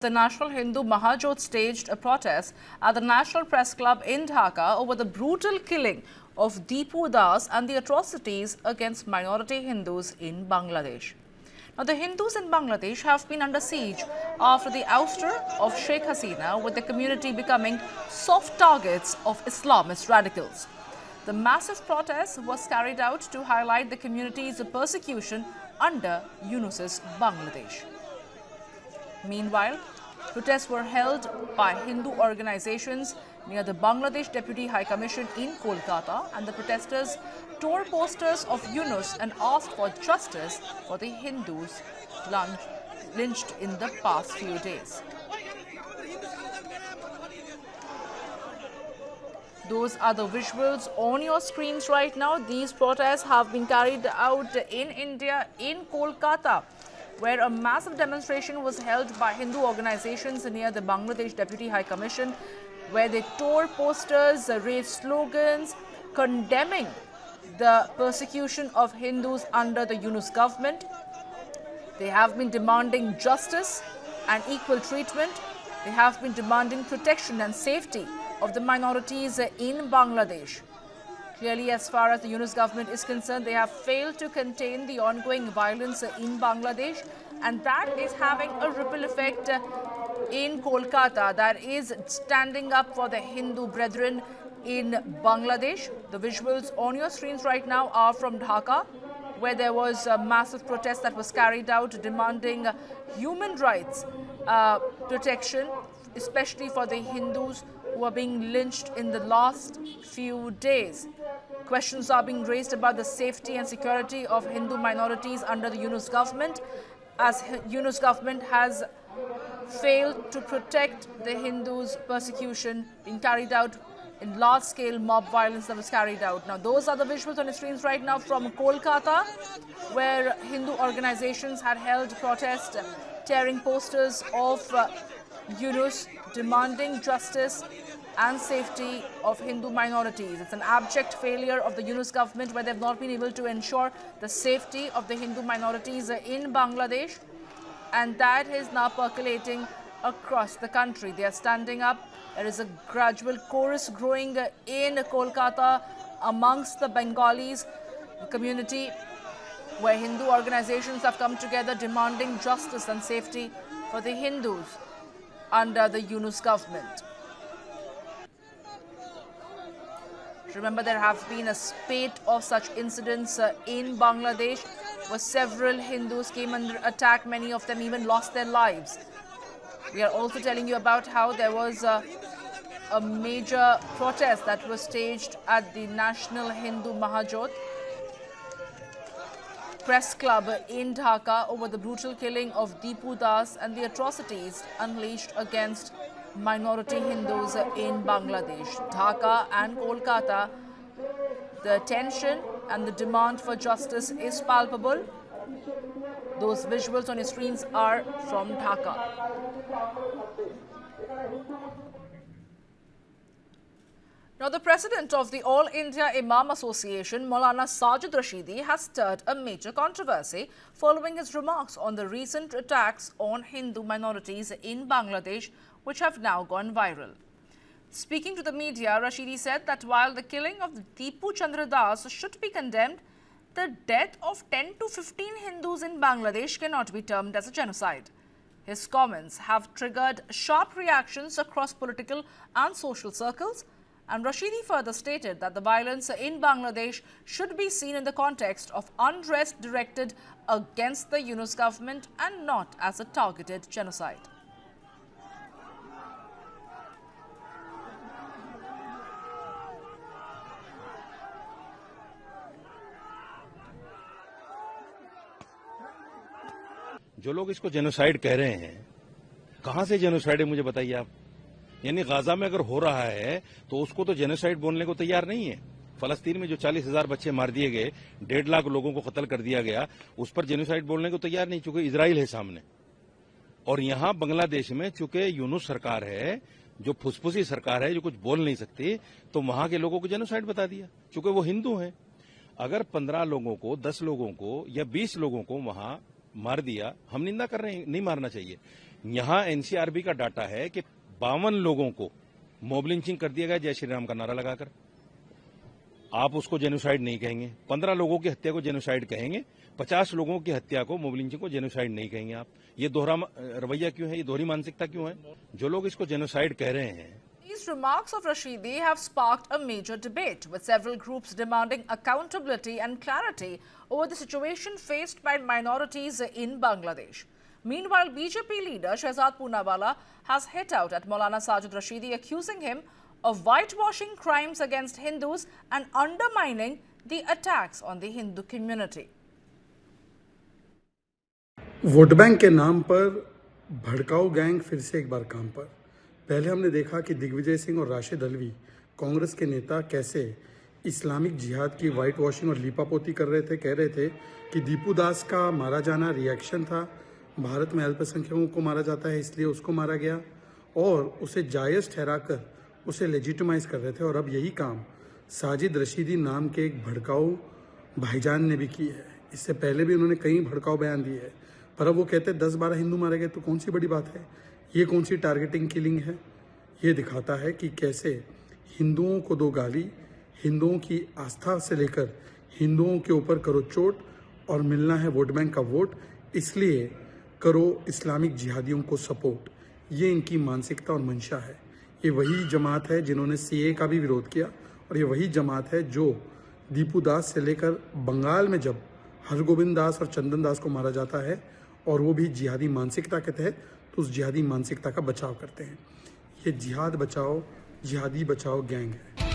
The National Hindu Mahajot staged a protest at the National Press Club in Dhaka over the brutal killing of Deepu Das and the atrocities against minority Hindus in Bangladesh. Now, the Hindus in Bangladesh have been under siege after the ouster of Sheikh Hasina, with the community becoming soft targets of Islamist radicals. The massive protest was carried out to highlight the community's persecution under Yunus's Bangladesh. Meanwhile, protests were held by Hindu organizations near the Bangladesh Deputy High Commission in Kolkata, and the protesters tore posters of Yunus and asked for justice for the Hindus lynched in the past few days. Those are the visuals on your screens right now. These protests have been carried out in India, in Kolkata, where a massive demonstration was held by Hindu organizations near the Bangladesh Deputy High Commission, where they tore posters, raised slogans condemning the persecution of Hindus under the Yunus government. They have been demanding justice and equal treatment. They have been demanding protection and safety of the minorities in Bangladesh. Clearly, as far as the Yunus government is concerned, they have failed to contain the ongoing violence in Bangladesh, and that is having a ripple effect in Kolkata, that is standing up for the Hindu brethren in Bangladesh. The visuals on your screens right now are from Dhaka, where there was a massive protest that was carried out demanding human rights protection, especially for the Hindus who are being lynched in the last few days. Questions are being raised about the safety and security of Hindu minorities under the Yunus government, as Yunus government has failed to protect the Hindus' persecution being carried out in large-scale mob violence that was carried out. Now, those are the visuals on the screens right now from Kolkata, where Hindu organizations had held protest, tearing posters of Yunus, demanding justice and safety of Hindu minorities. It's an abject failure of the Yunus government, where they've not been able to ensure the safety of the Hindu minorities in Bangladesh, and that is now percolating across the country. They are standing up. There is a gradual chorus growing in Kolkata amongst the Bengalis, the community, where Hindu organizations have come together demanding justice and safety for the Hindus under the Yunus government. Remember, there have been a spate of such incidents in Bangladesh, where several Hindus came under attack. Many of them even lost their lives. We are also telling you about how there was a major protest that was staged at the National Hindu Mahajot Press Club in Dhaka over the brutal killing of Deepu Das and the atrocities unleashed against minority Hindus in Bangladesh. Dhaka and Kolkata, the tension and the demand for justice is palpable. Those visuals on your screens are from Dhaka. Now, the president of the All India Imam Association, Maulana Sajid Rashidi, has stirred a major controversy following his remarks on the recent attacks on Hindu minorities in Bangladesh, which have now gone viral. Speaking to the media, Rashidi said that while the killing of Deepu Chandra Das should be condemned, the death of 10 to 15 Hindus in Bangladesh cannot be termed as a genocide. His comments have triggered sharp reactions across political and social circles, and Rashidi further stated that the violence in Bangladesh should be seen in the context of unrest directed against the Yunus government and not as a targeted genocide. जो लोग इसको genocide कह रहे हैं, कहां से genocide है मुझे बताइए आप। यानी गाजा में अगर हो रहा है तो उसको तो जेनोसाइड बोलने को तैयार नहीं है। फलस्तीन में जो 40,000 बच्चे मार दिए गए, 1.5 लाख लोगों को कत्ल कर दिया गया, उस पर जेनोसाइड बोलने को तैयार नहीं, चूंकि इजराइल है सामने। और यहां बांग्लादेश में चूंकि यूनुस सरकार है, जो फुसफुसी सरकार है, जो कुछ बोल नहीं सकती, तो वहां के लोगों को जेनोसाइड बता दिया, चूंकि वो हिंदू हैं। अगर 15 लोगों को, 10 लोगों को या 20 लोगों को वहां मार दिया, हम निंदा कर रहे हैं, नहीं मारना चाहिए, यहां एनसीआरबी का डाटा है कि 52 लोगों को मॉब लिंचिंग कर दिया गया जय श्री राम का नारा लगाकर। आप उसको जेनोसाइड नहीं कहेंगे। 15 लोगों की हत्या को जेनोसाइड कहेंगे, 50 लोगों की हत्या को, मॉब लिंचिंग को जेनोसाइड नहीं कहेंगे आप। ये दोहरा रवैया क्यों है? ये दोहरी मानसिकता क्यों है? जो लोग इसको जेनोसाइड कह रहे हैं। These remarks of Rashidi have sparked a major debate, with several groups demanding accountability and clarity over the situation faced by minorities in Bangladesh. Meanwhile, BJP leader Shehzad Poonawalla has hit out at Maulana Sajid Rashidi, accusing him of whitewashing crimes against Hindus and undermining the attacks on the Hindu community. Vote bank के नाम पर भड़काऊ gang फिर से एक बार काम पर। पहले हमने देखा कि दिग्विजय सिंह और राशिद अल्वी, कांग्रेस के नेता, कैसे इस्लामिक जिहाद की वाइट वॉशिंग और लीपापोती कर रहे थे। कह रहे थे कि दीपू दास का मारा जाना रिएक्शन था, भारत में अल्पसंख्यकों को मारा जाता है इसलिए उसको मारा गया, और उसे जायज़ ठहराकर उसे लेजिटिमाइज कर रहे थे। और अब यही काम साजिद रशीदी नाम के एक भड़काऊ भाईजान ने भी की है। इससे पहले भी उन्होंने कई भड़काऊ बयान दिए हैं, पर अब वो कहते हैं 10-12 हिंदू मारे गए, तो कौन सी बड़ी बात है? ये कौन सी टारगेटिंग किलिंग है? ये दिखाता है कि कैसे हिंदुओं को दो गाली, हिंदुओं की आस्था से लेकर हिंदुओं के ऊपर करो चोट, और मिलना है वोट बैंक का वोट, इसलिए करो इस्लामिक जिहादियों को सपोर्ट। ये इनकी मानसिकता और मंशा है। ये वही जमात है जिन्होंने सीए का भी विरोध किया, और ये वही जमात है जो दीपू दास से लेकर बंगाल में जब हरगोविंद दास और चंदन दास को मारा जाता है, और वो भी जिहादी मानसिकता के तहत, तो उस जिहादी मानसिकता का बचाव करते हैं। ये जिहाद बचाओ, जिहादी बचाओ गैंग है।